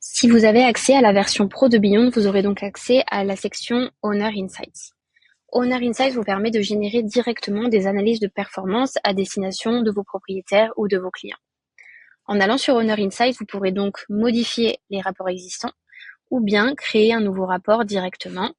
Si vous avez accès à la version Pro de Beyond, vous aurez donc accès à la section Owner Insights. Owner Insights vous permet de générer directement des analyses de performance à destination de vos propriétaires ou de vos clients. En allant sur Owner Insights, vous pourrez donc modifier les rapports existants ou bien créer un nouveau rapport directement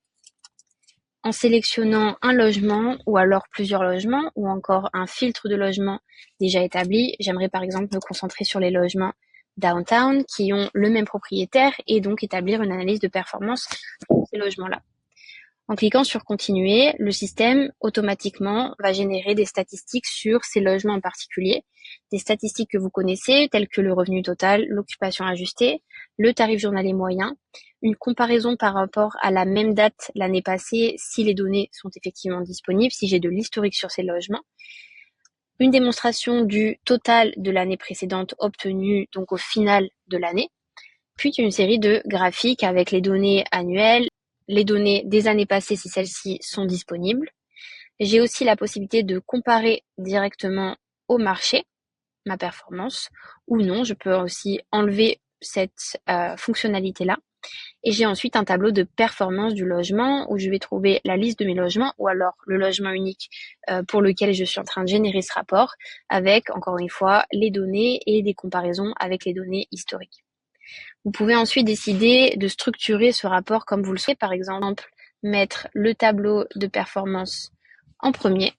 en sélectionnant un logement ou alors plusieurs logements ou encore un filtre de logement déjà établi. J'aimerais par exemple me concentrer sur les logements downtown qui ont le même propriétaire et donc établir une analyse de performance pour ces logements-là. En cliquant sur continuer, le système automatiquement va générer des statistiques sur ces logements en particulier, des statistiques que vous connaissez telles que le revenu total, l'occupation ajustée, le tarif journalier moyen, une comparaison par rapport à la même date l'année passée si les données sont effectivement disponibles, si j'ai de l'historique sur ces logements, une démonstration du total de l'année précédente obtenu donc au final de l'année, puis une série de graphiques avec les données annuelles, les données des années passées si celles-ci sont disponibles. J'ai aussi la possibilité de comparer directement au marché ma performance ou non. Je peux aussi enlever cette fonctionnalité-là. Et j'ai ensuite un tableau de performance du logement où je vais trouver la liste de mes logements ou alors le logement unique pour lequel je suis en train de générer ce rapport avec, encore une fois, les données et des comparaisons avec les données historiques. Vous pouvez ensuite décider de structurer ce rapport comme vous le souhaitez, par exemple mettre le tableau de performance en premier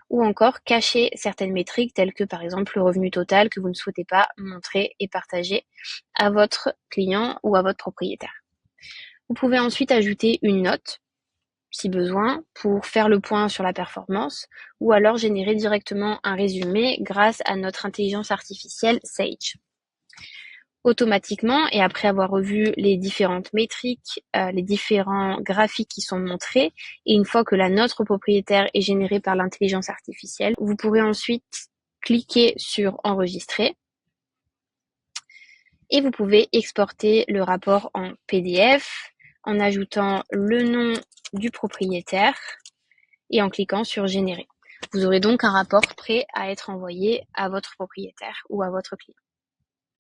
ou encore cacher certaines métriques telles que par exemple le revenu total que vous ne souhaitez pas montrer et partager à votre client ou à votre propriétaire. Vous pouvez ensuite ajouter une note si besoin pour faire le point sur la performance ou alors générer directement un résumé grâce à notre intelligence artificielle Sage. Automatiquement et après avoir revu les différentes métriques, les différents graphiques qui sont montrés et une fois que la note propriétaire est générée par l'intelligence artificielle, vous pourrez ensuite cliquer sur enregistrer et vous pouvez exporter le rapport en PDF en ajoutant le nom du propriétaire et en cliquant sur générer. Vous aurez donc un rapport prêt à être envoyé à votre propriétaire ou à votre client.